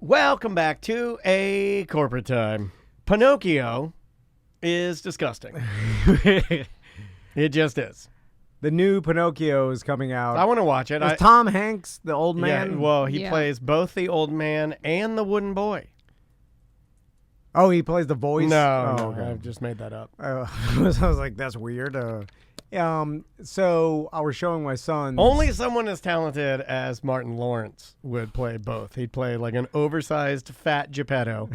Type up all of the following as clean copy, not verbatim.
Welcome back to A Corporate Time. Pinocchio is disgusting. It just is. The new Pinocchio is coming out. I want to watch it. Is Tom Hanks the old man? Yeah, well, he plays both the old man and the wooden boy. Oh, he plays the voice? No, okay. I've just made that up. I was like, that's weird. So I was showing my son. Only someone as talented as Martin Lawrence would play both. He'd play like an oversized fat Geppetto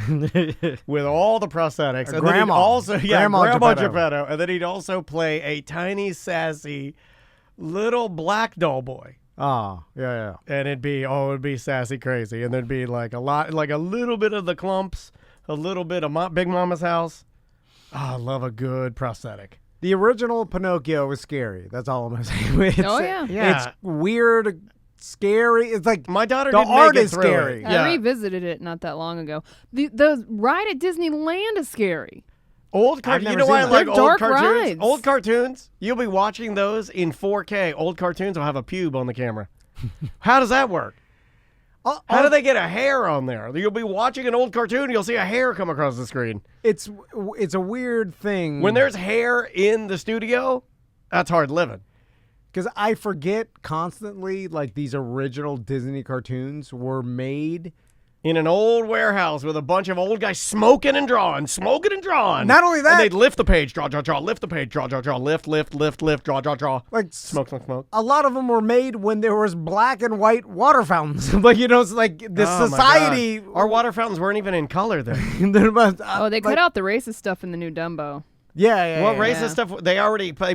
with all the prosthetics. And grandma. Grandma Geppetto. And then he'd also play a tiny, sassy little black doll boy. Oh, yeah. And it'd be sassy crazy. And there'd be like a little bit of the clumps, a little bit of Big Mama's house. Oh, I love a good prosthetic. The original Pinocchio was scary. That's all I'm going to say. Yeah. It's weird, scary. It's like my daughter. The art is scary. I revisited it not that long ago. The ride at Disneyland is scary. Old cartoons. You know why I like old cartoons? Rides. Old cartoons. You'll be watching those in 4K. Old cartoons will have a pube on the camera. How does that work? How do they get a hair on there? You'll be watching an old cartoon, you'll see a hair come across the screen. It's a weird thing. When there's hair in the studio, that's hard living. Because I forget constantly, like, these original Disney cartoons were made in an old warehouse with a bunch of old guys smoking and drawing. Not only that. And they'd lift the page, draw, lift the page, draw, lift, draw. Like, smoke. A lot of them were made when there was black and white water fountains. Like, it's like the society. Our water fountains weren't even in color then. They cut out the racist stuff in the new Dumbo. Yeah. What racist stuff? They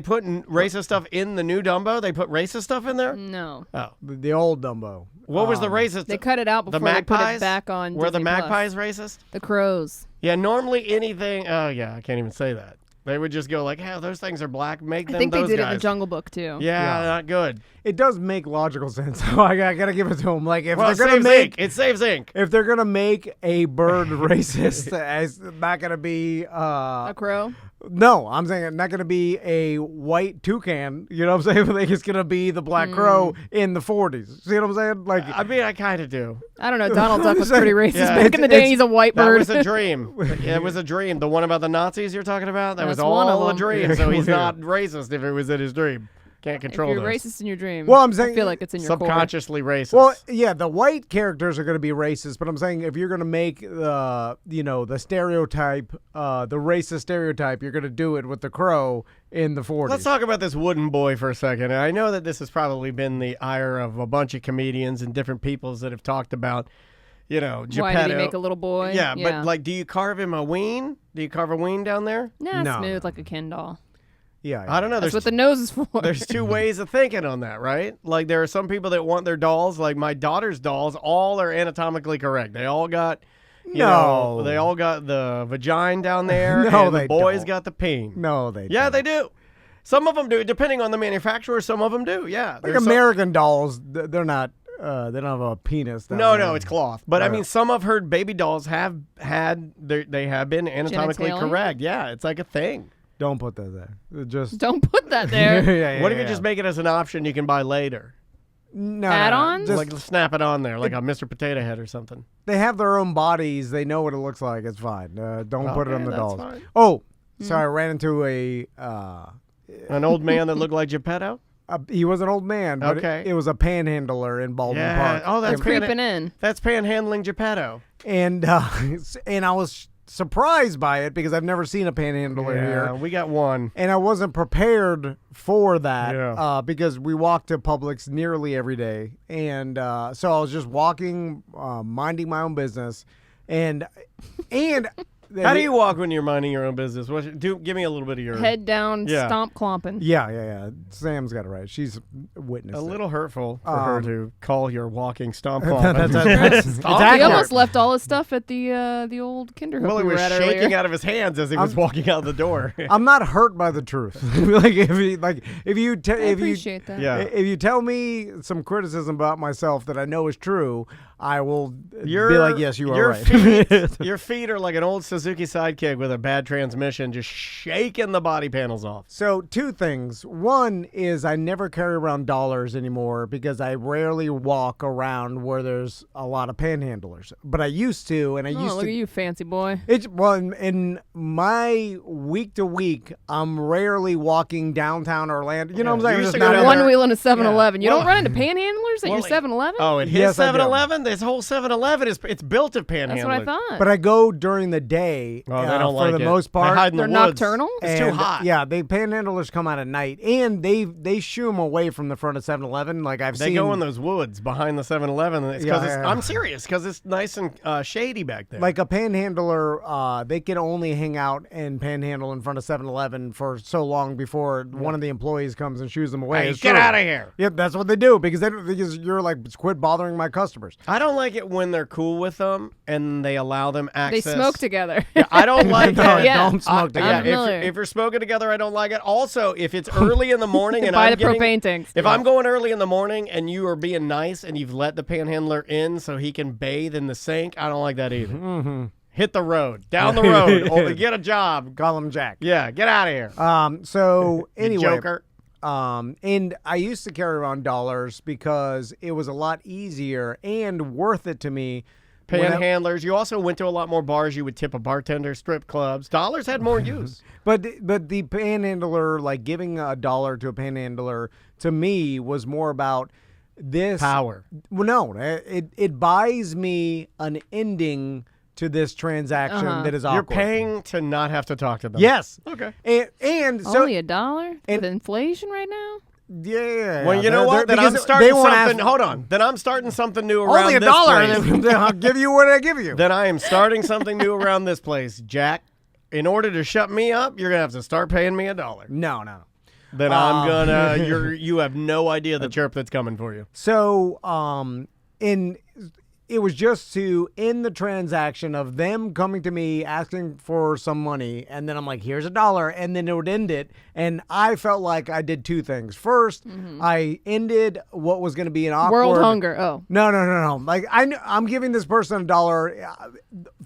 put racist stuff in the new Dumbo? They put racist stuff in there? No. Oh. The old Dumbo. What was the racist? They cut it out before they put it back on Were Disney the magpies racist? The crows. Yeah, normally anything. Oh, yeah, I can't even say that. They would just go like, hey, those things are black. Make them those guys. I think they did it in the Jungle Book, too. Yeah, not good. It does make logical sense. I got to give it to them. Like, if they're going to make... It saves ink. If they're going to make a bird racist, it's not going to be... a crow? No, I'm saying it's not going to be a white toucan. You know what I'm saying? Like, it's going to be the black crow in the 40s. See what I'm saying? Like, I mean, I kind of do. I don't know. Donald Duck was pretty racist back in the day. He's a white bird. That was a dream. It was a dream. The one about the Nazis you're talking about? That was one of all a them. dream. So he's not racist if it was in his dream. Can't control If you're this. racist in your dream, well, I'm saying, I feel like it's in your subconsciously racist. Well, yeah, the white characters are going to be racist, but I'm saying if you're going to make the stereotype, the racist stereotype, you're going to do it with the crow in the 40s. Let's talk about this wooden boy for a second. I know that this has probably been the ire of a bunch of comedians and different peoples that have talked about, Geppetto. Why did he make a little boy? Yeah, but like, do you carve him a ween? Do you carve a ween down there? Nah, smooth like a Ken doll. Yeah, I don't know. That's what the nose is for. There's two ways of thinking on that, right? Like, there are some people that want their dolls, like my daughter's dolls, all are anatomically correct. They all got, they all got the vagina down there. No, and they the boys don't. got the peen. No, they Yeah, don't. they do. Some of them do, depending on the manufacturer. Some of them do. Yeah, like American dolls, they're not. They don't have a penis. No, it's cloth. But I mean, some of her baby dolls have they have been anatomically correct. Yeah, it's like a thing. Don't put that there. Just don't put that there. What if you just make it as an option you can buy later? No, add-ons? Like snap it on there, like a Mr. Potato Head or something. They have their own bodies. They know what it looks like. It's fine. Don't put it on the dolls. Fine. Oh, sorry. I ran into an old man that looked like Geppetto. He was an old man, but it was a panhandler in Baldwin Park. Oh, that's creeping in. That's panhandling Geppetto. And I was surprised by it because I've never seen a panhandler here. We got one. And I wasn't prepared for that because we walk to Publix nearly every day. And so I was just walking, minding my own business. And how do you walk when you're minding your own business? Give me a little bit of your head down, stomp clomping. Yeah. Sam's got it right. She's witnessed. A little hurtful for her to call your walking stomp clomping. He almost left all his stuff at the old kindergarten. Well, he was shaking out of his hands as he was walking out the door. I'm not hurt by the truth. If you appreciate that. If you tell me some criticism about myself that I know is true, I will be like, yes, you are right. Your feet are like an old Suzuki Sidekick with a bad transmission, just shaking the body panels off. So 2 things. One is I never carry around dollars anymore because I rarely walk around where there's a lot of panhandlers. But I used to, and I used look to. at you, fancy boy. In my week to week, I'm rarely walking downtown Orlando. You know what I'm saying? You used Just to go not down in One there. wheel in a 7-Eleven. You Well- don't run into panhandlers at your 7-Eleven? Oh, at his Yes, I do. 7-Eleven? This whole 7-Eleven it's built of panhandling. That's what I thought. But I go during the day Oh, they don't for like the it. most They part. hide in the They're woods. nocturnal? It's too And, hot. Yeah, they panhandlers come out at night, and they shoo them away from the front of 7-Eleven. Like I've They seen. go in those woods behind the 7-Eleven. It's 'cause Yeah, yeah. I'm serious, because it's nice and shady back there. Like a panhandler, they can only hang out and panhandle in front of 7-Eleven for so long before one of the employees comes and shoos them away. Hey, It's get true. out of here. Yep, that's what they do because you're like, quit bothering my customers. I don't like it when they're cool with them and they allow them They access. smoke together. Yeah, I don't like No, it. Yeah. don't smoke Yeah, together. familiar. if you're smoking together, I don't like it. Also, if it's early in the morning and Buy I'm the getting, propane tanks. if I'm going early in the morning and you are being nice and you've let the panhandler in so he can bathe in the sink, I don't like that either. Mm-hmm. Hit the road, down the road, or get a job. Call him Jack. Yeah, get out of here. So You anyway, joker. and I used to carry around dollars because it was a lot easier and worth it to me. when I- Panhandlers. You also went to a lot more bars. You would tip a bartender, strip clubs. Dollars had more use. But the panhandler, like giving $1 to a panhandler, to me was more about this Power. Well, no, it buys me an ending to this transaction that is awkward. You're paying to not have to talk to them. Yes. Okay. And so Only $1 with inflation right now? yeah. Well, you know what? Then I'm because starting they won't something. ask- Hold on. Then I'm starting something new around Only this $1. place. Then I'll give you what I give you. Then I am starting something new around this place, Jack. In order to shut me up, you're gonna have to start paying me $1. No. Then I'm gonna. You have no idea the chirp that's coming for you. So, it was just to end the transaction of them coming to me asking for some money, and then I'm like, here's $1, and then it would end it. And I felt like I did 2 things. First, I ended what was going to be an awkward World hunger. Oh. No. Like I'm giving this person $1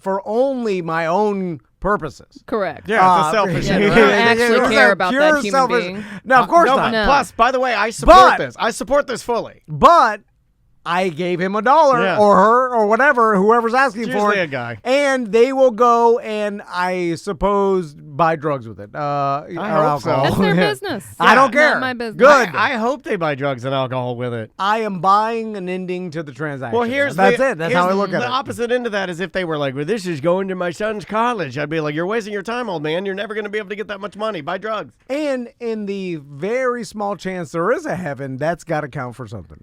for only my own purposes. Correct. Yeah, it's a selfish Yeah, you interaction. don't actually It was care a about pure that human selfish- being. No, of course No, not. No. Plus, by the way, I support But- this. I support this fully. But I gave him $1 Yeah. or her or whatever, whoever's asking It's for usually it. a guy. And they will go and I suppose buy drugs with it. Or hope so. alcohol. That's their Yeah. business. I don't Not care. my business. Good. I hope they buy drugs and alcohol with it. I am buying an ending to the transaction. Well, That's it. it. That's Here's how I look at the it. opposite end of that is if they were like, well, this is going to my son's college. I'd be like, you're wasting your time, old man. You're never going to be able to get that much money. Buy drugs. And in the very small chance there is a heaven, that's got to count for something.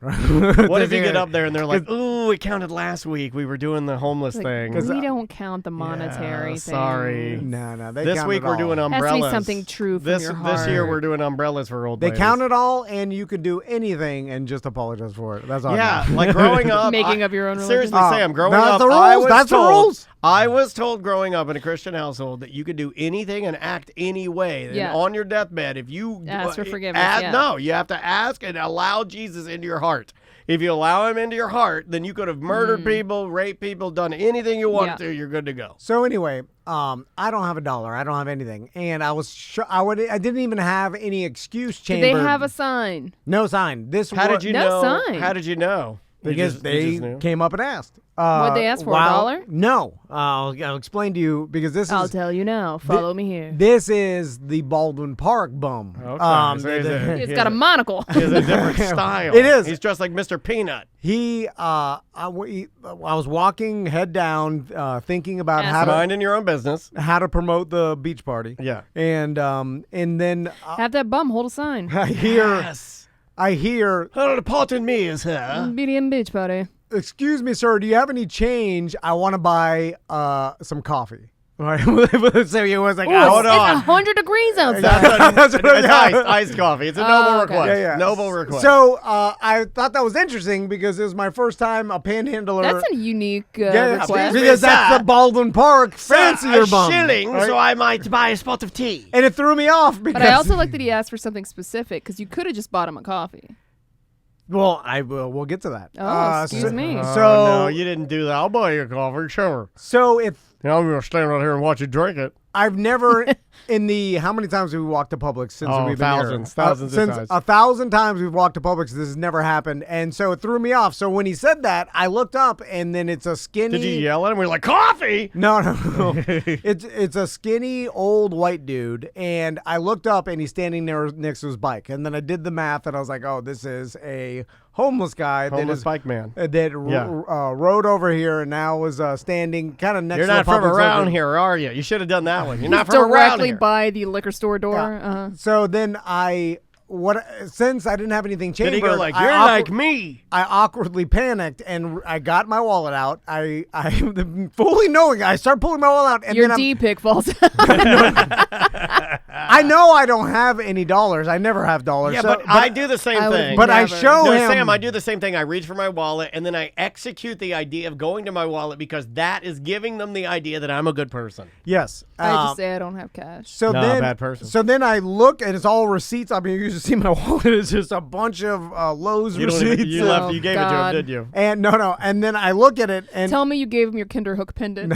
What if you get up there and they're like, ooh, it counted last week. We were doing the homeless thing. We don't count the monetary thing. sorry. No. They This count week it we're all. doing Has to be umbrellas. something true from this your This year heart. we're doing umbrellas for old They ladies. count it all, and you can do anything and just apologize for it. That's all. Yeah, like growing up. Making up your own religion. Seriously, Oh, Sam, growing that's up, the rules. I was That's the told, rules. I was told growing up in a Christian household that you could do anything and act any way. And Yeah. on your deathbed, if you Ask for forgiveness, yeah. No, you have to ask and allow Jesus into your heart. If you allow him into your heart, then you could have murdered people, raped people, done anything you wanted Yeah. to. You're good to go. So anyway, I don't have $1. I don't have anything, and I was I didn't even have any excuse Did chamber. they have a sign? no sign? This How wa- did you No know? sign. How did you know? You Because just they knew? came up and asked. What'd they ask for, $1? No, I'll explain to you because this I'll is tell you now. Follow me here. this is the Baldwin Park bum. Okay, so he's a- It's got a monocle. He has a different style. It is. He's dressed like Mr. Peanut. I was walking head down, thinking about Ask Minding your own business. how to promote the beach party. Yeah. And then Have that bum hold a sign. I hear, Hello, the pot in me is here. BDM Beach Party. excuse me, sir, do you have any change? I want to buy some coffee. All right. So he was like, Hold It's on. 100 degrees outside. That's It's what I- iced coffee. It's a noble okay. request. Yeah. Noble request. So I thought that was interesting because it was my first time a panhandler. That's a unique Yeah, request. because that's the Baldwin Park fancier a bum. shilling, All right? so I might buy a spot of tea. And it threw me off because But I also like that he asked for something specific because you could have just bought him a coffee. Well, we'll get to that. Oh, excuse me. Oh, So no, you didn't do that. I'll buy you a coffee, sure. So if I'm going to stand right here and watch you drink it. I've never how many times have we walked to Publix since we've been thousands, here? thousands of since times. 1,000 times we've walked to Publix. This has never happened, and so it threw me off. So when he said that, I looked up, and then it's a skinny. Did you yell at him? We're like, coffee! No. It's a skinny old white dude, and I looked up, and he's standing there next to his bike, and then I did the math, and I was like, oh, this is a homeless guy. Homeless bike man. That rode over here and now was standing kind of next You're to not the from Publix around logo. here, are you? You should have done that one. You're not from around Directly here. by the liquor store door. Yeah. So then since I didn't have anything chambered, Did he go like, you're like me? I awkwardly panicked and I got my wallet out. I fully knowing I start pulling my wallet out and Your then D-pick falls out. I know I don't have any dollars. I never have dollars. Yeah, so, but I do the same I would thing. But I Never. show No, him. Sam, I do the same thing. I reach for my wallet, and then I execute the idea of going to my wallet because that is giving them the idea that I'm a good person. Yes. I just say I don't have cash. So No, then, bad person. So then I look, and it's all receipts. I mean, you just see my wallet. It's just a bunch of Lowe's You, receipts. you Oh, gave it to him, God. did you? And no. And then I look at it, and Tell me you gave him your Kinderhook pendant.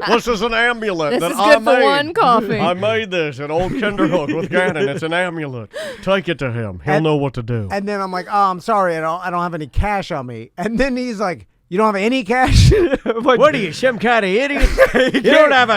This is an amulet This that is I good for made. one coffee. I made this, an old Kinderhook with Gannon. It's an amulet. Take it to him. He'll know what to do. and then I'm like, oh, I'm sorry, I don't have any cash on me. And then he's like, you don't have any cash? I'm like, What are you, some kind of idiot? You don't have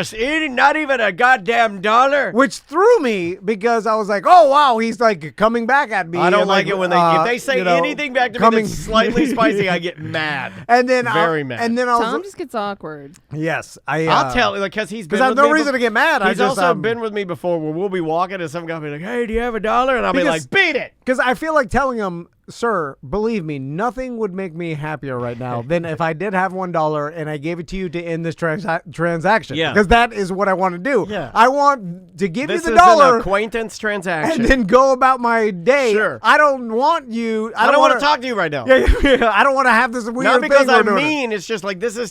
not even a goddamn dollar? Which threw me because I was like, oh, wow, he's like coming back at me. I don't and, like it when if they say anything back to me coming- that's slightly spicy, I get mad. And then Very mad. And then I was Tom just gets awkward. yes, I'll tell you, because he's been because I have with no me reason to get mad. He's I just also been with me before where we'll be walking and some guy will be like, hey, do you have a dollar? And I'll be Because- like, beat it. because I feel like telling him, sir, believe me, nothing would make me happier right now than if I did have $1 and I gave it to you to end this transaction. Yeah. Because that is what I want to do. Yeah. I want to give This you is the dollar an acquaintance transaction. and then go about my day. Sure. I don't want you. I don't want to talk to you right now. Yeah, I don't want to have this weird Not because thing we're I'm doing. mean. It's just like this is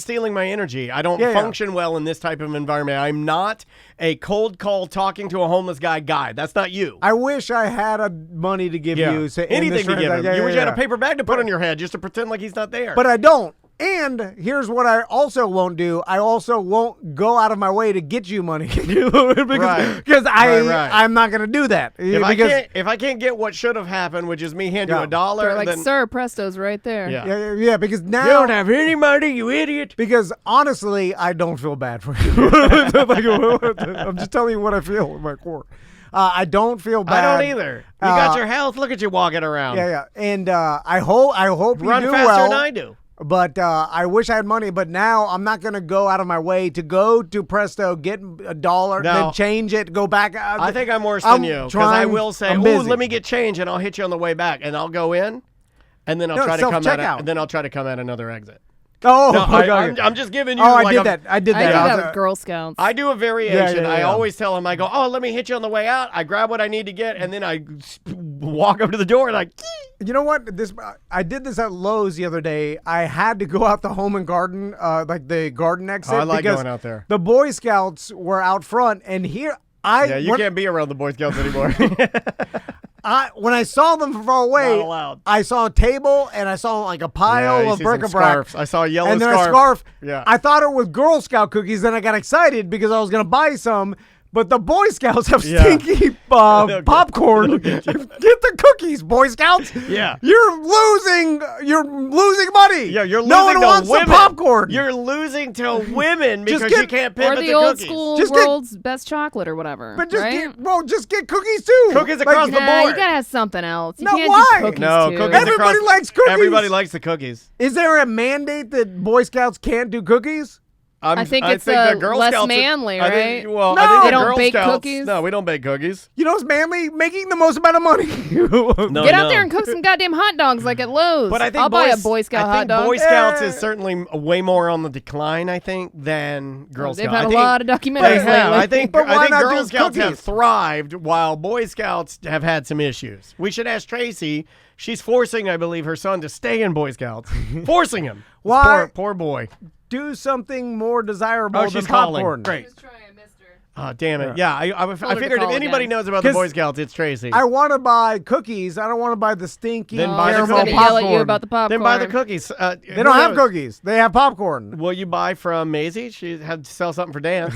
stealing my energy. I don't Yeah. function well in this type of environment. I'm not a cold call talking to a homeless guy. That's not you. I wish I had money to give you. So Anything to give him. You wish you had a paper. paper bag to put on your head just to pretend like he's not there. But I don't. And here's what I also won't do. I also won't go out of my way to get you money because Right. I'm not going to do that. if I can't get what should have happened, which is me hand you Yeah. a dollar, They're like, then sir, Presto's right there. Yeah. yeah, because now you don't have any money, you idiot. because honestly, I don't feel bad for you. I'm just telling you what I feel in my core. I don't feel bad. I don't either. You got your health. Look at you walking around. Yeah. And I hope Run you do faster well. than I do. But I wish I had money. But now I'm not going to go out of my way to go to Presto, get $1, No. then change it, go back. I think I'm worse than you because I will say, I'm "Ooh, busy. let me get change," and I'll hit you on the way back, and I'll go in, and then I'll No, try to come out, self-checkout. and then I'll try to come out another exit. Oh, No, okay. I'm just giving you. Oh, I like did a- that. I did I that. do I that was, with Girl Scouts. I do a variation. Yeah. I always tell him, I go, "Oh, let me hit you on the way out." I grab what I need to get, and then I walk up to the door and I. You know what? I did this at Lowe's the other day. I had to go out the home and garden, like the garden exit. Oh, I like because going out there. The Boy Scouts were out front, and here Yeah, you can't be around the Boy Scouts anymore. when I saw them from far away, Not allowed. I saw a table and I saw like a pile you of see some bric-a-brac. scarves. I saw a yellow and then scarf. a scarf. Yeah. I thought it was Girl Scout cookies. Then I got excited because I was going to buy some. But the Boy Scouts have Yeah. stinky popcorn. Get the cookies, Boy Scouts. Yeah. You're losing money. Yeah, you're losing no one to wants women. the popcorn. You're losing to women Just because get- you can't or pivot the to old cookies. school Just get- world's best chocolate or whatever. but just right? just get cookies too. Cookies across the Nah, board. you gotta have something else. You No, can't why? do cookies No, too. cookies Everybody across- likes cookies. Everybody likes the cookies. Is there a mandate that Boy Scouts can't do cookies? I think it's the Girl less Scouts manly, I think, right? well, No. I think They the don't Girl bake Scouts, cookies? No, we don't bake cookies. You know what's manly? Making the most amount of money. No, Get out there and cook some goddamn hot dogs like at Lowe's. But I think I'll buy a Boy Scout I hot think dog. Boy Scouts is Yeah. certainly way more on the decline, I think, than Girl They've Scouts. had I a think lot of documentaries They have. lately. I think, But why not Girl do Scouts have cookies? thrived while Boy Scouts have had some issues. We should ask Tracy. She's forcing, I believe, her son to stay in Boy Scouts. Forcing him. Why? Poor boy. Do something more desirable Oh, than she's calling. popcorn. Great. Damn it. Yeah, I her to figured if call anybody again. knows about the 'Cause Boy Scouts, it's Tracy. I want to buy cookies. I don't want to buy the stinky Then buy the He's caramel gonna cookies. yell at you popcorn. about the popcorn. Then buy the cookies. They don't have cookies. They have popcorn. Will you buy from Maisie? She had to sell something for dance.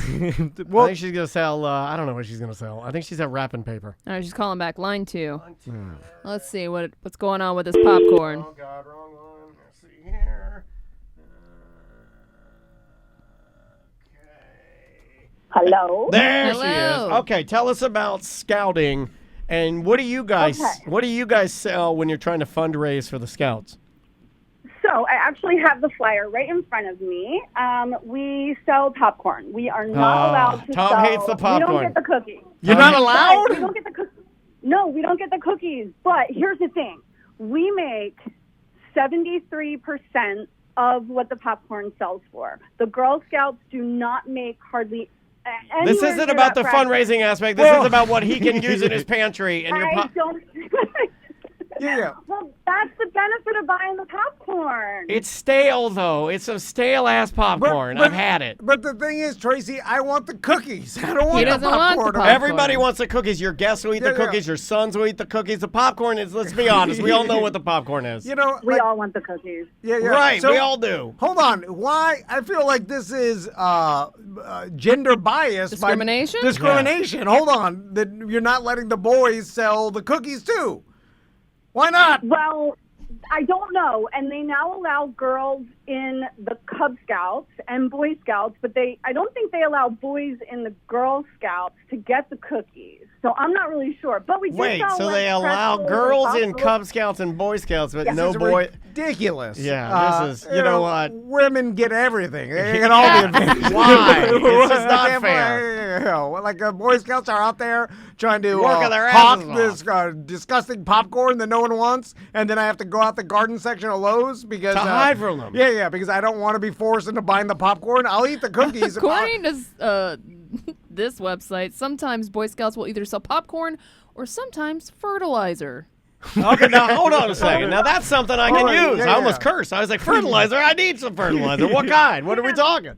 Well, I think she's going to sell, I don't know what she's going to sell. I think she's at wrapping paper. All right, she's calling back. Line 2. Let's see what's going on with this popcorn. Oh, God, wrong one. Let's see here. Hello. There she is. Hello. Okay, tell us about scouting and what do you guys sell when you're trying to fundraise for the Scouts? So I actually have the flyer right in front of me. We sell popcorn. We are not allowed to Tom sell. hates the popcorn. We don't get the cookies. you're not But allowed? we don't get the cookies. No, we don't get the cookies. But here's the thing: we make 73% of what the popcorn sells for. The Girl Scouts do not make hardly. This anywhere isn't near about the that fraction. fundraising aspect. This is about what he can use in his pantry. And your I don't. Yeah. Well, that's the benefit of buying the popcorn. It's stale, though. It's some stale-ass popcorn. But- I've had it. But the thing is, Tracy, I want the cookies. I don't want He the doesn't want the popcorn. popcorn. Everybody wants the cookies. Your guests will eat the Yeah, yeah. cookies. Your sons will eat the cookies. The popcorn is, let's be honest, we all know what the popcorn is. You know, We like, all want the cookies. yeah, yeah. Right, So, we all do. Hold on. Why? I feel like this is gender bias. Discrimination? Discrimination. Hold on. That you're not letting the boys sell the cookies too. Why not? Well, I don't know. And they now allow girls in the Cub Scouts and Boy Scouts, but I don't think they allow boys in the Girl Scouts to get the cookies. So I'm not really sure. But we do Wait, sell, so like, they allow pretzels girls and in popsicles. Cub Scouts and Boy Scouts, but no This is boy. ridiculous. Yeah, this is- you know what? Women get everything. They get all the advantages. Why? It's just not Yeah, fair. yeah, like Boy Scouts are out there trying to Working their hawk asses this disgusting popcorn that no one wants, and then I have to go out the garden section of Lowe's because To hide from them. Yeah, because I don't want to be forced into buying the popcorn. I'll eat the cookies. According to this website, sometimes Boy Scouts will either sell popcorn or sometimes fertilizer. Okay, now hold on a second. Now that's something I can Hold on, use. yeah, I almost yeah. cursed. I was like, fertilizer? I need some fertilizer. What kind? What are we talking?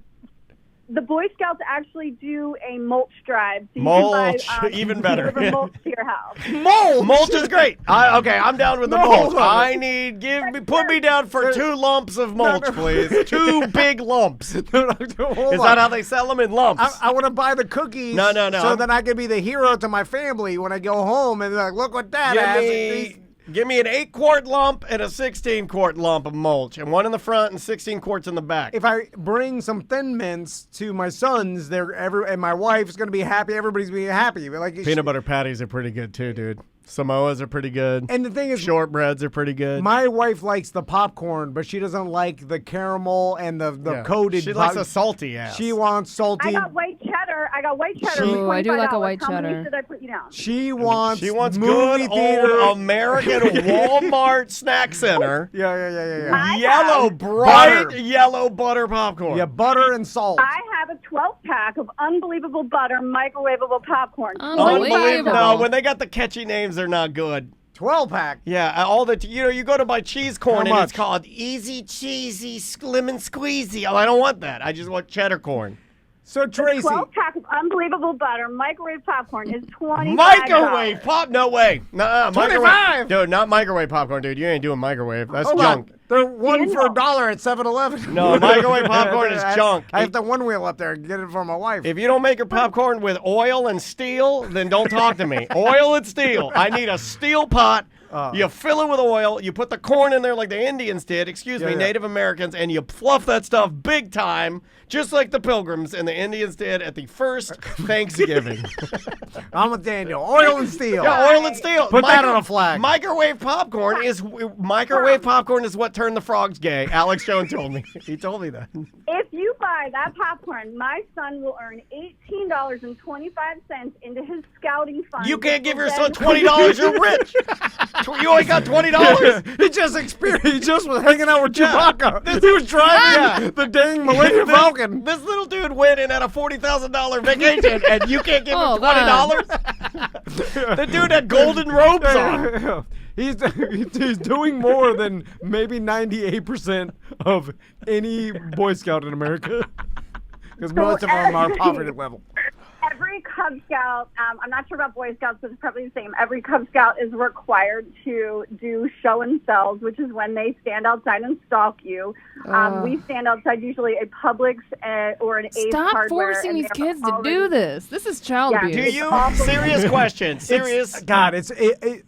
The Boy Scouts actually do a mulch drive. So you Mulch, can buy, even better. deliver mulch to your house. Mulch is great. Okay, I'm down with the No, mulch. hold on. I need, put me down for 2 lumps of mulch, please. 2 big lumps. Is that how they sell them in lumps? I want to buy the cookies. No. So then I can be the hero to my family when I go home and they're like, look what Dad has. Give me an 8-quart lump and a 16-quart lump of mulch, and one in the front and 16 quarts in the back. If I bring some Thin Mints to my sons, and my wife's gonna be happy. Everybody's being happy. But like Peanut butter patties are pretty good too, dude. Samoas are pretty good. And the thing is, Shortbreads are pretty good. my wife likes the popcorn, but she doesn't like the caramel and the Yeah. coated. She likes a salty ass. She wants salty. I got white cheddar. Ooh, I do like a white How many cheddar. should I put you down? She wants good movie theater. old American Walmart snack center. Yeah. I Yellow, have- bright Butter. yellow butter popcorn. Yeah, butter and salt. I have a 12-pack of unbelievable butter microwavable popcorn. Unbelievable. No, when they got the catchy names, they're not good. 12-pack. Yeah, all the you go to buy cheese corn How and it's much? called Easy Cheesy Lemon Squeezy. Oh, I don't want that. I just want cheddar corn. So Tracy, 12-pack of unbelievable butter microwave popcorn is $25. Microwave pop? No way. Nuh-uh. 25. Microwave. Dude, not microwave popcorn, dude. You ain't doing microwave. That's hold junk. on. They're one for Daniel. $1 at 7-Eleven. No, microwave popcorn is junk. I have to one wheel up there and get it for my wife. If you don't make your popcorn with oil and steel, then don't talk to me. Oil and steel. I need a steel pot. You fill it with oil. You put the corn in there like the Indians did, Yeah. Native Americans, and you fluff that stuff big time, just like the Pilgrims and the Indians did at the first Thanksgiving. I'm with Daniel. Oil and steel. Yeah, oil and steel. Put that on a flag. Microwave popcorn is what turned the frogs gay. Alex Jones told me. He told me that. If you buy that popcorn, my son will earn $18.25 into his scouting fund. You can't give your son $20. $20. You're rich. You only got $20. He just experienced. He just was hanging out with Yeah. Chewbacca. He was driving the dang Millennium Falcon. This little dude went and had a $40,000 vacation, and you can't give him Hold $20. The dude had golden robes on. He's doing more than maybe 98% of any Boy Scout in America. Because most of them are poverty level. every Cub Scout, I'm not sure about Boy Scouts, but it's probably the same. Every Cub Scout is required to do show and sells, which is when they stand outside and stalk you. We stand outside usually a Publix or an Ace Stop Hardware. forcing and these they're kids to already- do this. This is child Yeah, abuse. Do It's you? awful. Serious question. Serious. God,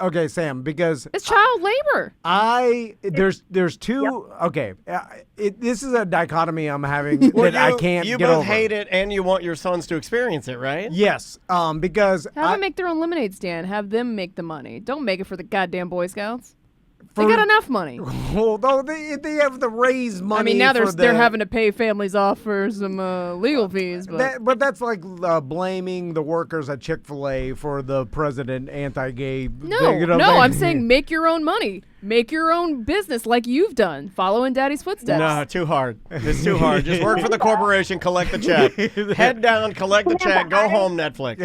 okay, Sam, because It's child labor. there's two. Okay, this is a dichotomy I'm having Well, that I can't You get both over. hate it, and you want your sons to experience it, right? Yes, because Have them make their own lemonade stand. Have them make the money. Don't make it for the goddamn Boy Scouts. For- They got enough money. although they have to raise money. I mean, now for they're having to pay families off for some legal fees. But But that's like blaming the workers at Chick-fil-A for the president anti-gay. no, you know, no, thing. I'm saying make your own money. Make your own business like you've done. Follow in Daddy's footsteps. No, too hard. It's too hard. Just work for the corporation, collect the check. Head down, collect the check, go home, Netflix.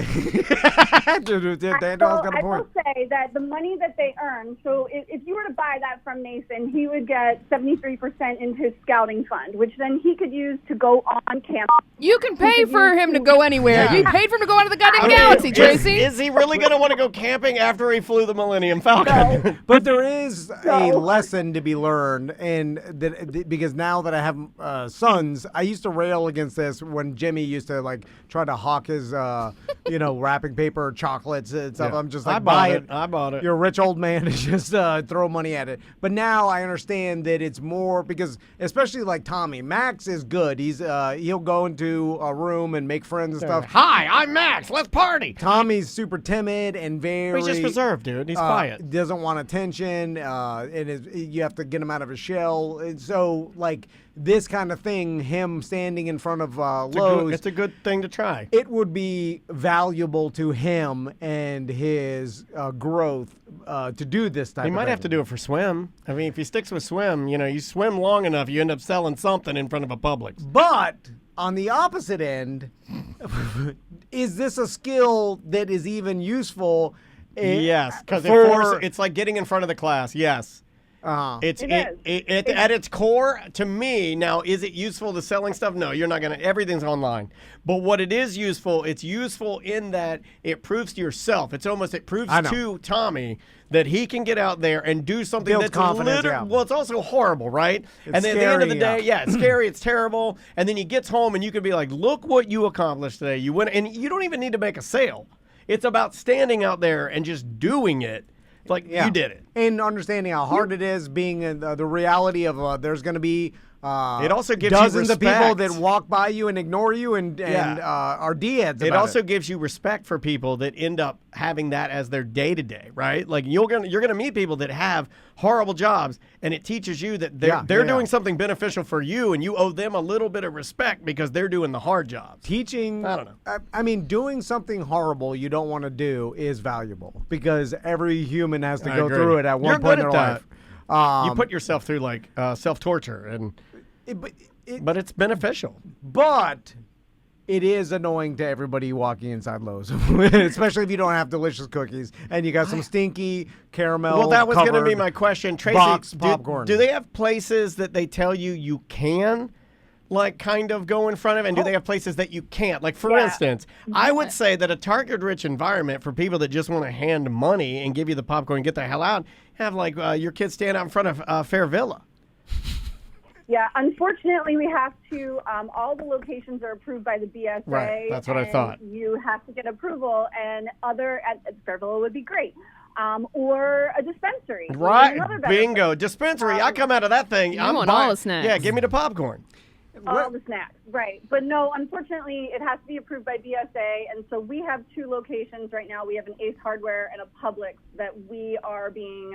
Daniel's got a I point. will say that the money that they earn, so if you were to buy that from Mason, he would get 73% into his scouting fund, which then he could use to go on camp. You can pay for him to go anywhere. You paid for him to go out of the goddamn galaxy, Tracy. Is he really going to want to go camping after he flew the Millennium Falcon? But there is a No. lesson to be learned, and because now that I have sons, I used to rail against this when Jimmy used to like try to hawk his, wrapping paper, chocolates and stuff. Yeah. I'm just like, I bought buy it. I bought it. You're a rich old man, and just throw money at it. But now I understand that it's more because, especially like Tommy, Max is good. He'll go into a room and make friends and stuff. Hi, I'm Max. Let's party. Tommy's super timid and very. He's just reserved, dude. He's quiet. Doesn't want attention, and you have to get him out of his shell. And so, like this kind of thing, him standing in front of Lowe's, It's a good thing to try. it would be valuable to him and his growth to do this type. He of might thing. have to do it for swim. I mean, if he sticks with swim, you swim long enough, you end up selling something in front of a Publix. But on the opposite end, is this a skill that is even useful? Yes, because for- it's like getting in front of the class. Yes. It is. At its core, to me, now, is it useful to selling stuff? No, you're not going to. Everything's online. But what it is useful, it's useful in that it proves to yourself. It proves I know. to Tommy that he can get out there and do something Builds that's confidence, yeah. well, it's also horrible, right? It's and then at the end of the scary, day, it's scary, it's terrible. And then he gets home and you can be like, look what you accomplished today. You went, and you don't even need to make a sale. It's about standing out there and just doing it. Like, you did it. And understanding how hard it is, being the reality of there's going to be It also gives you dozens of people respect. that walk by you and ignore you and are D-heads It about also gives you respect for people that end up having that as their day-to-day, right? Like you're gonna meet people that have horrible jobs, and it teaches you that they're doing something beneficial for you, and you owe them a little bit of respect because they're doing the hard jobs. Teaching, I don't know. I mean, doing something horrible you don't want to do is valuable because every human has to I go agree. through it at one You're point good in their at life. You put yourself through like self-torture, and But but it's beneficial. it is annoying to everybody walking inside Lowe's, especially if you don't have delicious cookies and you got some stinky caramel. Well, that was going to be covered my question, Tracy. box do- popcorn. Do they have places that they tell you can, like, kind of go in front of, and do they have places that you can't? Like, for instance, I would say that a target-rich environment for people that just want to hand money and give you the popcorn and get the hell out, have like your kids stand out in front of Fair Villa. Yeah, unfortunately, we have to. All the locations are approved by the BSA. Right, that's what I and thought. You have to get approval, and at Fairville would be great, or a dispensary. which is Right, another benefit. bingo, dispensary. I come out of that thing. I'm want all buying- the snacks. Yeah, give me the popcorn. All the snacks, right. But no, unfortunately, it has to be approved by BSA, and so we have two locations right now. We have an Ace Hardware and a Publix that we are being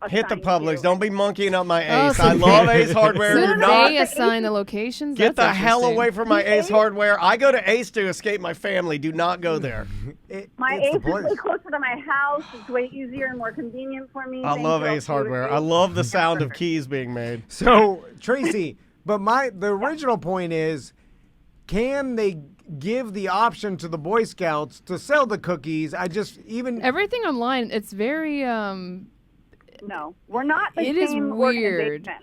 Hit the assigned Publix. to. Don't be monkeying up my Oh, Ace. so I love Ace Hardware. So Do not they assign the locations? get the That's hell interesting. away from my Ace Hardware. I go to Ace to escape my family. Do not go there. My it's Ace the is place. way closer to my house. It's way easier and more convenient for me. I Thank love you. Ace Hardware. I love the sound of keys being made. So, Tracy, but the original point is, can they give the option to the Boy Scouts to sell the cookies? Everything online, it's very No, we're not the It is same weird. organization.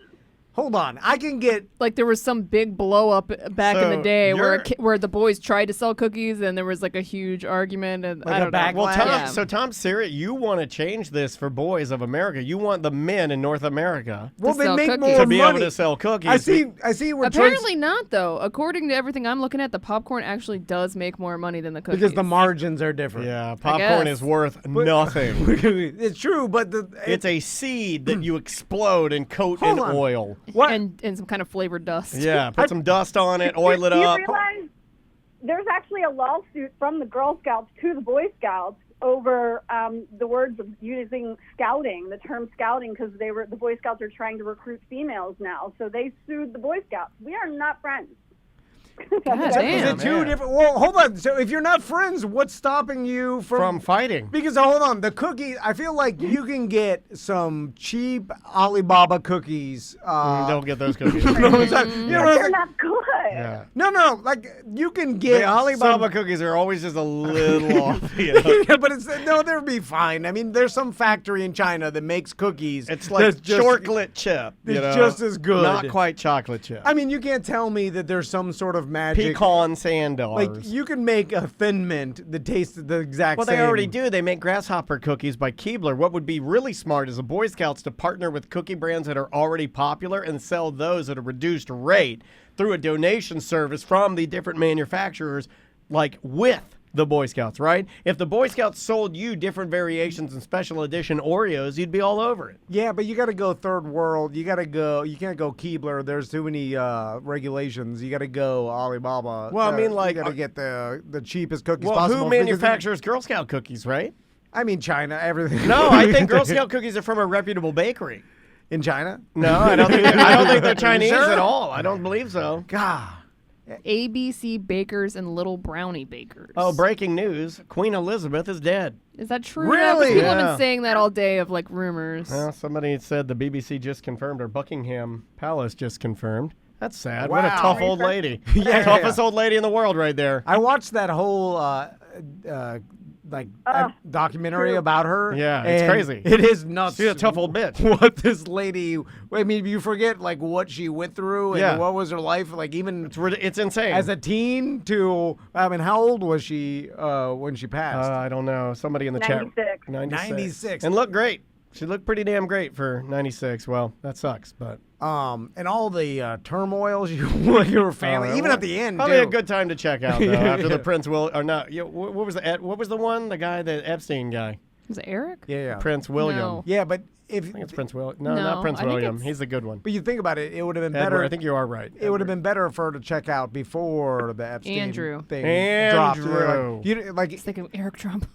Hold on. I can get. Like there was some big blow up back in So the day you're- where the boys tried to sell cookies and there was like a huge argument and Like I a don't know. backlash? Well, Tom, Yeah. so Tom Siri, you want to change this for boys of America. You want the men in North America Well, they sell make cookies. more to be money. able to sell cookies. I see. Where Apparently not though. According to everything I'm looking at, the popcorn actually does make more money than the cookies. because the margins are different. Yeah, popcorn guess. is worth nothing. It's true, but It's a seed that you explode and coat in Hold on. oil. what? and some kind of flavored dust. Yeah, put some dust on it, oil it Do you up. realize there's actually a lawsuit from the Girl Scouts to the Boy Scouts over the words of using scouting, the term scouting, because the Boy Scouts are trying to recruit females now. So they sued the Boy Scouts. We are not friends. God Is damn. it two Man. different? Well, hold on. So if you're not friends, what's stopping you From fighting. Because hold on, the cookies. I feel like you can get some cheap Alibaba cookies. Don't get those cookies. You know what I'm saying? You know what I'm They're saying? not good. Yeah. No. Like you can get The Alibaba some- cookies are always just a little off. You know? Yeah, but they'll be fine. I mean, there's some factory in China that makes cookies. It's like that's just- chocolate chip. You it's know? just as good. Not quite chocolate chip. I mean, you can't tell me that there's some sort of magic. Pecan sandals. Like you can make a Thin Mint that tastes the exact Well, same. they already do. They make grasshopper cookies by Keebler. What would be really smart is the Boy Scouts to partner with cookie brands that are already popular and sell those at a reduced rate through a donation service from the different manufacturers, like with the Boy Scouts, right? If the Boy Scouts sold you different variations and special edition Oreos, you'd be all over it. Yeah, but you got to go third world. You got to go. You can't go Keebler. There's too many regulations. You got to go Alibaba. Well, I mean, like, you got to get the cheapest cookies Well, possible. who because- manufactures Girl Scout cookies, right? I mean, China. Everything. No, I think Girl Scout cookies are from a reputable bakery. in China. No, I don't think they're Chinese Sure? at all. I don't believe so. God. ABC Bakers and Little Brownie Bakers. Oh, breaking news. Queen Elizabeth is dead. Is that true? Really? People have Yeah. been saying that all day of like rumors. Well, somebody said the BBC just confirmed, or Buckingham Palace just confirmed. That's sad. What a Wow. tough old lady. Yeah. Toughest old lady in the world right there. I watched that whole documentary true. about her. Yeah, it's and crazy. It is nuts. She's a tough old bitch. What this lady? I mean, you forget like what she went through and Yeah. what was her life like, even It's insane. as a teen to. I mean, how old was she when she passed? I don't know. Somebody in the 96. chat. 96. 96. And looked great. She looked pretty damn great for 96. Well, that sucks, but And all the turmoil you were family, even at the end. Probably too. a good time to check out though. Yeah. After the Prince Will or not? Yeah, what was the one? The guy, the Epstein guy, Was it Eric? Yeah. Prince William. No. Yeah, but if I think it's Prince William. No, No, not Prince I think William. it's- He's the good one. but you think about it, it would have been Edward, better. I think you are right. It would have been better for her to check out before the Epstein Andrew. thing dropped. Andrew. Like, It's like Eric Trump.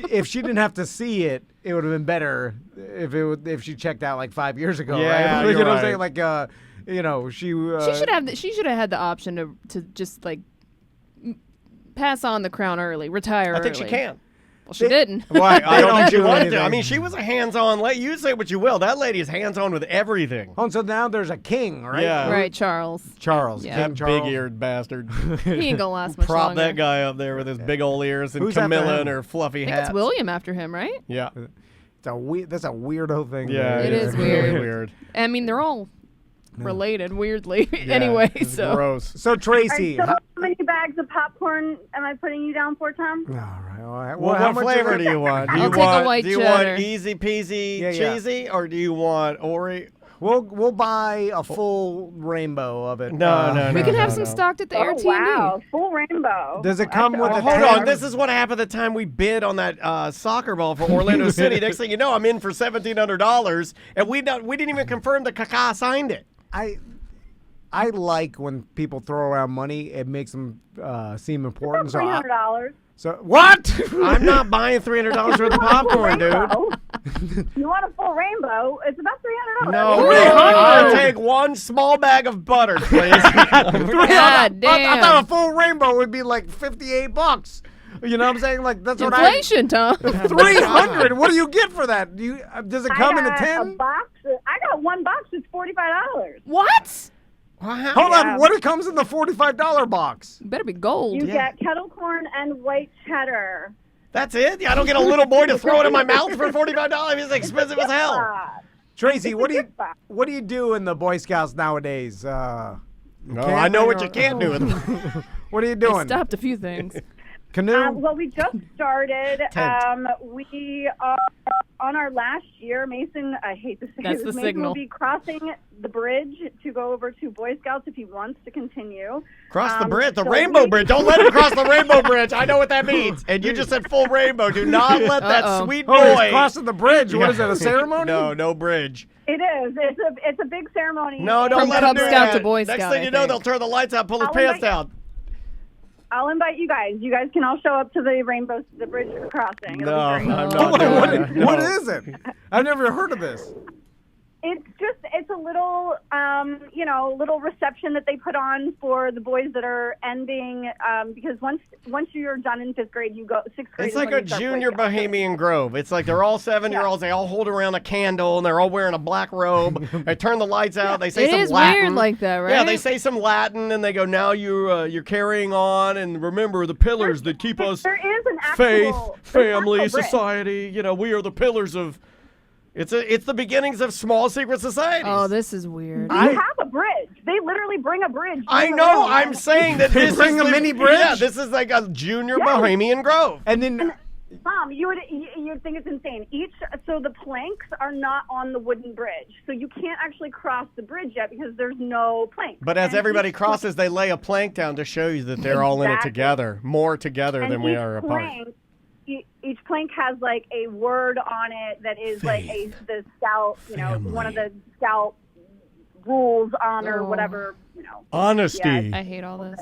if she didn't have to see it, it would have been better if she checked out like 5 years ago. Yeah, right? You you're know what I'm right. saying? Like, she She should have had the option to just like pass on the crown early, retire. I think she early. can. Well, she didn't. Why? I don't think she do wanted to. anything. I mean, she was a hands-on lady. You say what you will. That lady is hands-on with everything. Oh, so now there's a king, right? Yeah. Right, Charles. Charles. Yeah. King Charles. Big-eared bastard. He ain't gonna last much Prop longer. that guy up there with his big old ears and Who's after Camilla him? and her fluffy I think hat. it's William after him, right? Yeah. That's a weirdo thing. Yeah. It is very weird. weird. I mean, they're all related, weirdly. Yeah, anyway, it's so gross. So All right, Tracy. so how many bags of popcorn am I putting you down for, Tom? all right. Well, how what much flavor is do it? you want? Do I'll you take a want, white do you cheddar. want easy peasy Yeah, yeah. cheesy, or do you want Oreo? We'll buy a full rainbow of it. No, no, we no, can no, have some no. stocked at the Oh, Airbnb. wow. Full rainbow. Does it come with a Hold tag? on, this is what happened the time we bid on that soccer ball for Orlando City. Next thing you know, I'm in for $1,700, and we didn't even confirm that Kaká signed it. I like when people throw around money. It makes them seem important. So, $300. what? I'm not buying $300 worth of popcorn, dude. Oh, you want a full rainbow? It's about $300. No, $300. I'll take one small bag of butter, please. God damn. I thought a full rainbow would be like $58. You know what I'm saying? Like that's what I. Inflation, Tom. 300. What do you get for that? Do you does it come in a A 10? box. I got one box. It's $45. What? Hold on. What it comes in the $45 box? Better be gold. You get kettle corn and white cheddar. That's it? I don't get a little boy to throw it in my mouth for $45? It's expensive as hell. Tracy, It's what a do you good spot. what do you do in the Boy Scouts nowadays? No, I know what you can't do with them. What are you They doing? stopped a few things. Canoe? Well, we just started. Tent. We are on our last year. Mason, I hate to say That's this, the Mason signal. will be crossing the bridge to go over to Boy Scouts if he wants to continue. Cross the bridge, the so rainbow we- bridge. Don't let him cross the rainbow bridge. I know what that means. And you just said full rainbow. Do not let that Uh-oh. sweet Oh, boy. he's crossing the bridge. What is it, a ceremony? No bridge. It is. It's a big ceremony. No, don't From let Cub him do Scout that. to Boy Next Scout, thing I you know, think. they'll turn the lights out, pull his I'll pants invite- down. I'll invite you guys. You guys can all show up to the bridge crossing. It'll No, be great. I'm Hold not on, doing that. what No. is it? I've never heard of this. It's a little, little reception that they put on for the boys that are ending, because once you're done in fifth grade, you go sixth grade. It's is like when a you start junior Boy Scouts. Bohemian Grove. It's like they're all 7-year-olds. They all hold around a candle and they're all wearing a black robe. They turn the lights out. They say It some is Latin. weird like that, right? Yeah, they say some Latin and they go, now you're carrying on and remember the pillars that keep us There is an faith, actual there's an family, actual bridge. society. You know, we are the pillars of. It's the beginnings of small secret societies. Oh, this is weird. You have a bridge. They literally bring a bridge. I in the know. room. I'm saying that They this bring is a the- mini bridge? Yeah, this is like a junior Bohemian Grove. And then Mom, you'd think it's insane. So the planks are not on the wooden bridge, so you can't actually cross the bridge yet because there's no plank. But as And everybody each- crosses, they lay a plank down to show you that they're all in it Exactly. together, more together and than we each are apart. plank, each plank has like a word on it that is like the scout, one of the scout rules or whatever, Honesty. I hate all this.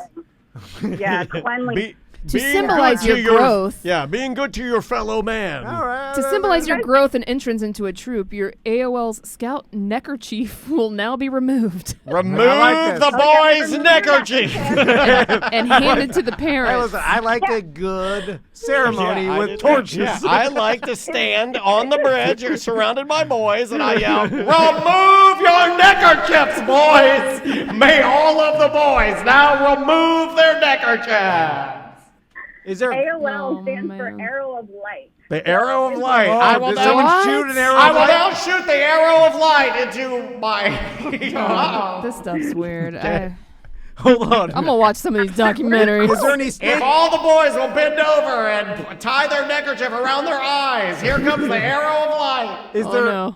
cleanliness. To Being symbolize good to your growth. Yeah, being good to your fellow man. all right, To symbolize your growth and entrance into a troop, your AOL's Scout neckerchief will now be removed Remove I like the this. boy's neckerchief. and handed to the Hey, parents. listen, I like a good ceremony Yeah, I with did- torches. yeah, I like to stand on the bridge surrounded by boys and I yell, remove your neckerchiefs, boys. May all of the boys now remove their neckerchiefs. Is there? AOL Oh, stands for man. Arrow of Light. The arrow of light. Oh, I will did now someone shoot an arrow? I of will light? now shoot the arrow of light into my. This stuff's weird. Hold on. I'm gonna watch some of these documentaries. Is there any snake? If all the boys will bend over and tie their neckerchief around their eyes, here comes the arrow of light. Is Oh there? no.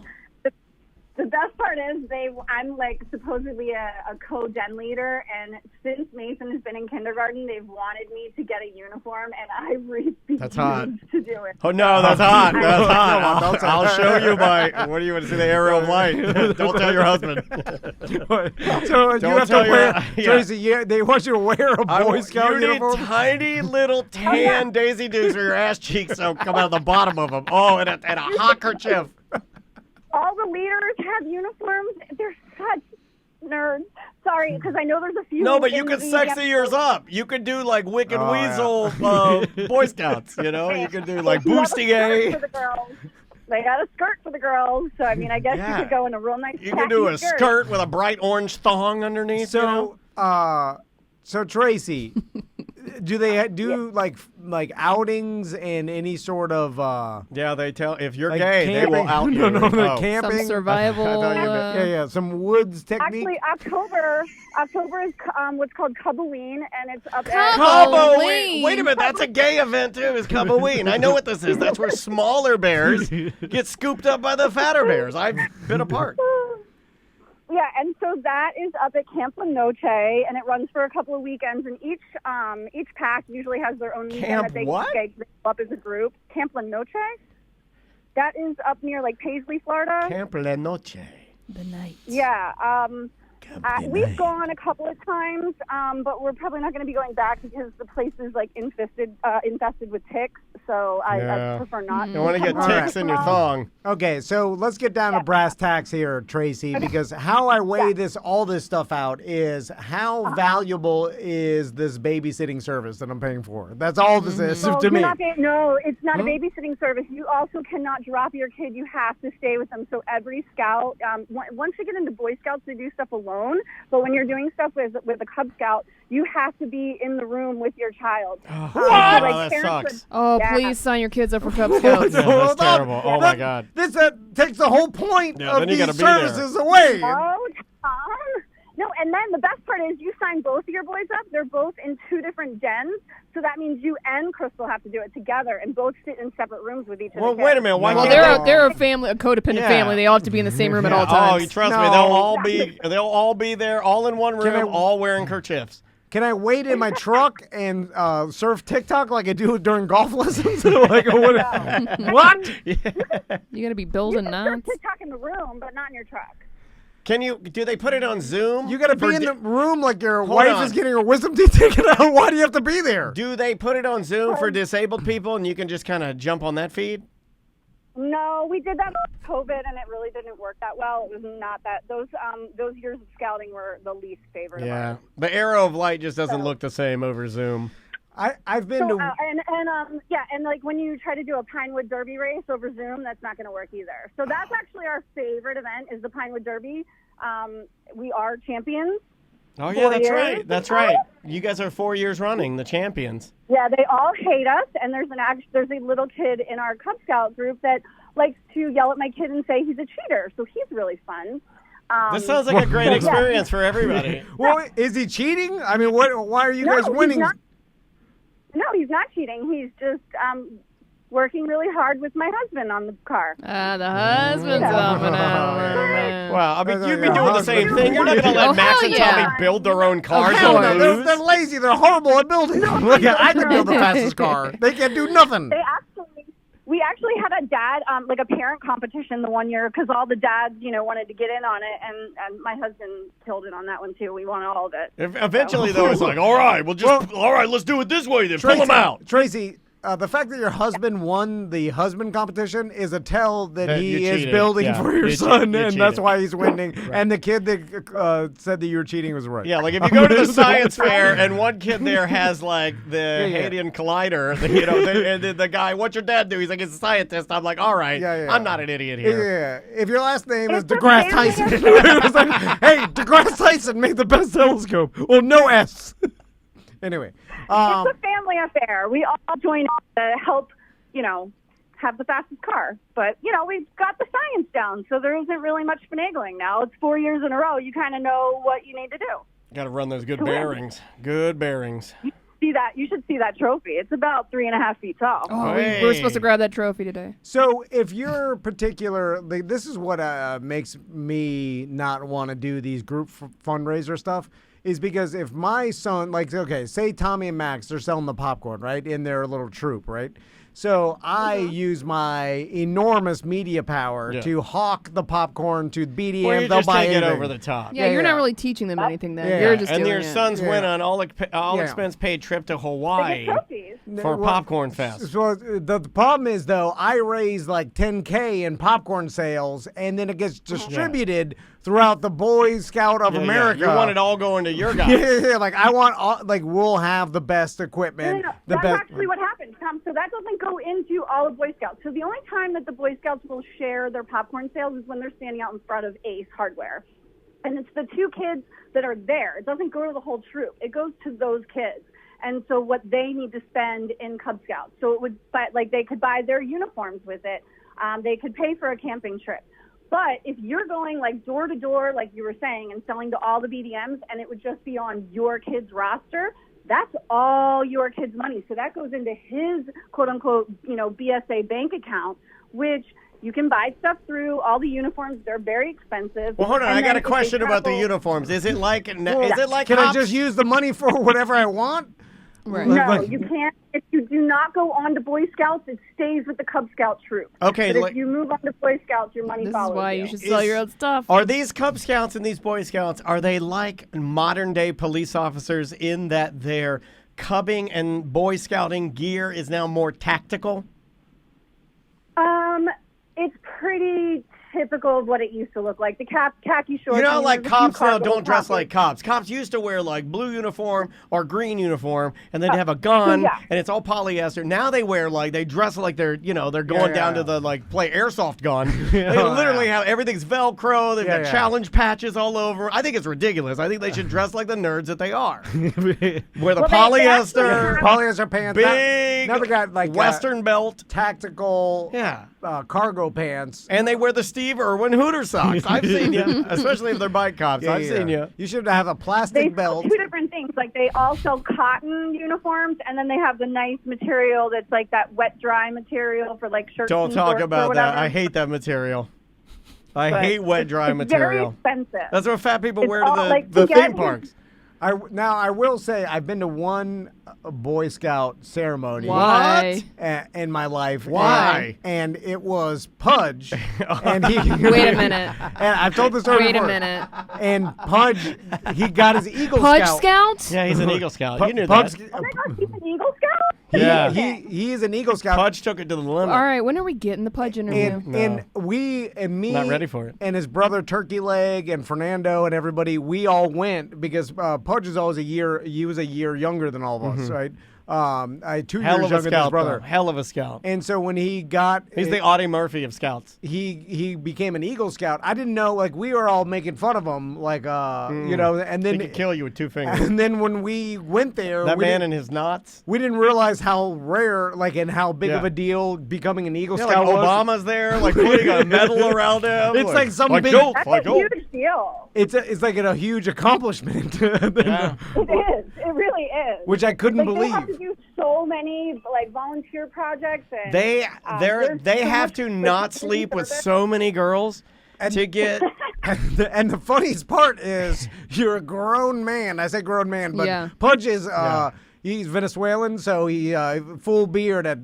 The best part is I'm like supposedly a co-den leader, and since Mason has been in kindergarten, they've wanted me to get a uniform, and I refuse That's hot. to do it. Oh no, that's hot. That's hot. Don't say I'll that. show you my. What do you want to see? The arrow of light. Don't tell your husband. So you Don't have to tell your- wear, yeah. Tracy. Yeah, they want you to wear a Boy Scout you uniform. need tiny little tan Daisy Dukes where your ass cheeks don't come out of the bottom of them. Oh, and a handkerchief. All the leaders have uniforms. They're such nerds. Sorry, because I know there's a few. No, but you in could the sexy yours up. You could do like Wicked Oh, yeah. Weasel Boy Scouts. You know, you could do like They have a Boosting skirt A. for the girls. They got a skirt for the girls, so I mean, I guess Yeah. you could go in a real nice. You could do a tacky skirt with a bright orange thong underneath. you know? So Tracy, do they do like outings and any sort of Yeah, they tell if you're like gay, they will camping? out you. No, they're Oh. camping. Some survival. I thought you meant- Yeah, some woods technique. Actually, October is what's called Cuboween, and it's up at Cuboween. Wait a minute, that's a gay event too. Is Cuboween? I know what this is. That's where smaller bears get scooped up by the fatter bears. I've been a part. Yeah, and so that is up at Camp La Noche, and it runs for a couple of weekends. And each pack usually has their own weekend Camp that they what? they go up as a group. Camp La Noche. That is up near like Paisley, Florida. Camp La Noche. The night. Yeah. We've gone a couple of times, but we're probably not going to be going back because the place is like infested with ticks. So Yeah. I prefer not. You don't want to get All right. ticks in your thong. Okay, so let's get down to brass tacks here, Tracy, because how I weigh all this stuff out is how valuable is this babysitting service that I'm paying for? That's all this is No, to me. No, it's not a babysitting service. You also cannot drop your kid. You have to stay with them. So every scout, once you get into Boy Scouts, they do stuff alone. But when you're doing stuff with a Cub Scout, you have to be in the room with your child. What? So, That parents sucks. Oh, Yeah. please sign your kids up for Cub Scouts. Yeah, that's Hold on. terrible. Oh, my God. This takes the whole point Yeah, of then you gotta these be there. services away. Oh, Tom. No, and then the best part is you sign both of your boys up. They're both in 2 different gens, so that means you and Crystal have to do it together and both sit in separate rooms with each of Well, the wait a kids. minute. Why Well, can't they're a family, a codependent Yeah. family. They all have to be in the same room at all times. Oh, you trust me? No. They'll all be there, all in one room, I- all wearing kerchiefs. Can I wait in my truck and surf TikTok like I do during golf lessons? Like, what? You got to be You building can serve knots. TikTok in the room, but not in your truck. Do they put it on Zoom? You got to For be in di- the room like your Hold wife on. is getting her wisdom teeth taken out. Why do you have to be there? Do they put it on Zoom for disabled people and you can just kind of jump on that feed? No, we did that with COVID, and it really didn't work that well. It was not that. Those years of scouting were the least favorite of Yeah. ours. The arrow of light just doesn't look the same over Zoom. I've been So, to. and like when you try to do a Pinewood Derby race over Zoom, that's not going to work either. So that's actually our favorite event is the Pinewood Derby. We are champions. Oh, yeah, that's 4 years. right. That's right. You guys are 4 years running, the champions. Yeah, they all hate us, and there's a little kid in our Cub Scout group that likes to yell at my kid and say he's a cheater. So he's really fun. This sounds like a great experience for everybody. Well, is he cheating? I mean, what? Why are you guys winning? No, he's not cheating. He's just working really hard with my husband on the car. The husband's coming out. Well, I mean, you'd be Yeah. doing the same thing. You're not going to let Oh, Max hell and yeah. Tommy build their own cars Hell and no, lose. they're lazy. They're horrible at building. Look, I can build the fastest car. They can't do nothing. We actually had a dad, like a parent competition the one year because all the dads, wanted to get in on it, and my husband killed it on that one too. We won all of it. Eventually, though, it's like, all right, let's do it this way then. Pull them out. Tracy, the fact that your husband won the husband competition is a tell that That he you're is cheating. building Yeah, for your you're son, you're and that's cheating. why he's winning. And the kid that said that you were cheating was right. Yeah, like if you go to the science fair and one kid there has like the Hadrian Collider, the guy, what's your dad do? He's like, he's a scientist. I'm like, all right, I'm not an idiot here. Yeah, if your last name is It's a DeGrasse family Tyson, it was like, hey, DeGrasse Tyson made the best telescope. Well, no S. Anyway, It's a family affair. We all join to help, have the fastest car. But, we've got the science down, so there isn't really much finagling now. It's 4 years in a row. You kind of know what you need to do. Got to run those good bearings. Good bearings. You should see that trophy. It's about 3.5 feet tall. Oh, Hey. we were supposed to grab that trophy today. so if you're particular, this is what makes me not want to do these group fundraiser stuff, is because if my son, say Tommy and Max, they're selling the popcorn, right, in their little troop, right? So I use my enormous media power to hawk the popcorn to BDM. Well, you They'll just buy take it anything. over the top. Yeah, you're not really teaching them anything then. Yeah. You're just And doing your it. sons went on all Yeah. expense paid trip to They Hawaii get trophies. for Popcorn Fest. So the problem is, though, I raise like $10K in popcorn sales, and then it gets distributed throughout the Boy Scout of America. You want it all going to your guys. Yeah, like I want, we'll have the best equipment. No. The That's best. actually what happened, Tom. So that doesn't go into all of Boy Scouts. So the only time that the Boy Scouts will share their popcorn sales is when they're standing out in front of Ace Hardware. And it's the 2 kids that are there. It doesn't go to the whole troop. It goes to those kids. And so what they need to spend in Cub Scouts. So it would, they could buy their uniforms with it. They could pay for a camping trip. But if you're going door to door, like you were saying, and selling to all the BDMs, and it would just be on your kid's roster, that's all your kid's money. So that goes into his quote unquote, BSA bank account, which you can buy stuff through. All the uniforms, they're very expensive. Well, hold on. And I got then a if they question about the travel- uniforms. Is it like Can I hops? just use the money for whatever I want? Right. No, you can't. If you do not go on to Boy Scouts, it stays with the Cub Scout troop. Okay, But like- if you move on to Boy Scouts, your money This is follows why you. you should sell your own stuff. Are these Cub Scouts and these Boy Scouts, are they like modern day police officers in that their cubbing and Boy Scouting gear is now more tactical? It's pretty typical of what it used to look like. The khaki shorts. You know, and like there's a few cops now cargo don't dress pockets. like cops. Cops used to wear like blue uniform or green uniform, and then have a gun, Yeah. and it's all polyester. Now they wear like they dress like they're they're going down to the like play airsoft gun. They literally have everything's Velcro. They've got challenge patches all over. I think it's ridiculous. I think they should dress like the nerds that they are. Wear the polyester, Polyester pants. big, Now they got like Western belt. tactical cargo pants. And they wear the Steve Irwin Hooter socks. I've seen you, especially if they're bike cops. I've seen you. You should have a They plastic sell belt. two different things. Like they all sell cotton uniforms, and then they have the nice material that's like that wet dry material for like shirts. Don't and talk shorts or about whatever. that. I hate that material. I But hate wet dry it's material. Very expensive. That's what fat people It's wear to all, the, like, the to get theme his- parks. Now I will say I've been to one Boy Scout ceremony. Why? In my life. Why? And it was Pudge. And he Wait a minute. And I've told the story Wait a before. minute. And Pudge, he got his Eagle Pudge Scout. Scout? Yeah, he's an Eagle Scout. You knew Pudge, that. Oh my God, he's an Eagle Scout? Yeah. he is an Eagle Scout. Pudge took it to the limit. All right, when are we getting the Pudge interview? And we and me Not ready for it. and his brother Turkey Leg and Fernando and everybody, we all went because Pudge is always he was a year younger than all of us, right? I had 2 Hell years of a younger than his scout, brother. though. Hell of a scout. And so when he got He's the Audie Murphy of scouts. he became an Eagle Scout. I didn't know, like, we were all making fun of him, like and He then could kill you with 2 fingers. and then when we went there, That we man didn't, and his knots. we didn't realize how rare, like, and how big of Yeah. a deal becoming an Eagle Yeah, like Scout was. Obama's there, like putting a medal around him. It's like some big- goat, That's like a goat. huge deal. It's like a huge accomplishment. Yeah. It is. It really is. Which I couldn't Like, they have to believe. do so many like volunteer projects. And, They there's they so have much to like, not community sleep with service. so many girls to get. And the funniest part is you're a grown man. I say grown man, but Yeah. Pudge is he's Venezuelan, so he full beard at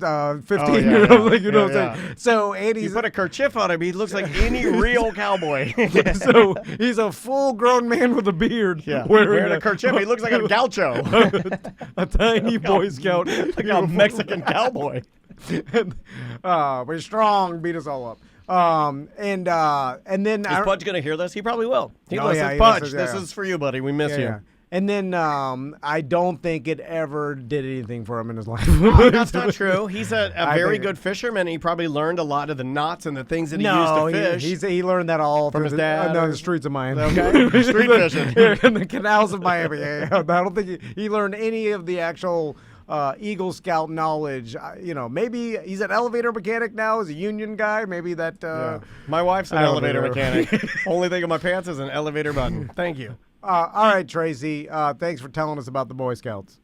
15 Oh, yeah, years yeah. old. Like, you know Yeah, what I'm saying? So and You he's put a kerchief on him, he looks like any real cowboy. so he's a full grown man with a beard. Yeah, wearing wearing a kerchief, he looks like a gaucho, a tiny Boy Scout. like a Mexican cowboy. We're strong, beat us all up. And then Is Pudge gonna hear this? He probably will. He Oh, listens. yeah, he Pudge, listens, this yeah. is for you, buddy. We miss you. yeah. And then I don't think it ever did anything for him in his life. Oh, that's not true. He's a I very think- good fisherman. He probably learned a lot of the knots and the things that he No, used to fish. he learned that all From through his the, dad no, or- the streets of Miami. Okay. Street fishing. In the canals of Miami. Yeah. I don't think he learned any of the actual Eagle Scout knowledge. Maybe he's an elevator mechanic now. He's a union guy. Maybe that. Yeah. My wife's an elevator mechanic. Only thing on my pants is an elevator button. Thank you. All right, Tracy. Thanks for telling us about the Boy Scouts.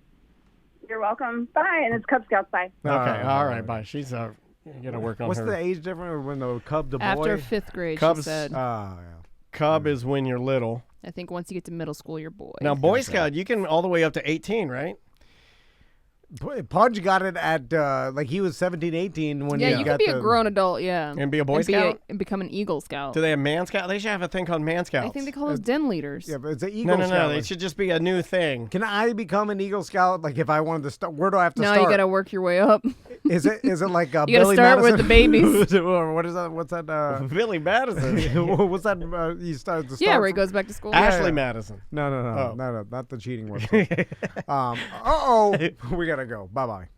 You're welcome. Bye. And it's Cub Scouts. Bye. Okay. All right. Bye. She's gonna work on What's her. the age difference when the cub to boy? After 5th grade, she Cubs- said. Yeah. Cub is when you're little. I think once you get to middle school, you're boy. Now, Boy Scout, you can all the way up to 18, right? Pudge got it at he was 17, 18 when yeah, he you got can be the, a grown adult, yeah. And be a Boy and Scout? and become an Eagle Scout. Do they have Man Scout? They should have a thing called Man Scouts. I think they call those den leaders. Yeah, but it's an Eagle No. Scout. They should just be a new thing. Can I become an Eagle Scout? Like if I wanted to start, where do I have to Now start? you got to work your way up. Is it like You gotta Billy start with Madison? the babies. Or what is that? What's that? Billy Madison. What's that? You start to start. Yeah, where he goes back to school. Ashley yeah. Madison. No, Oh. not the cheating one. We gotta go. Bye bye.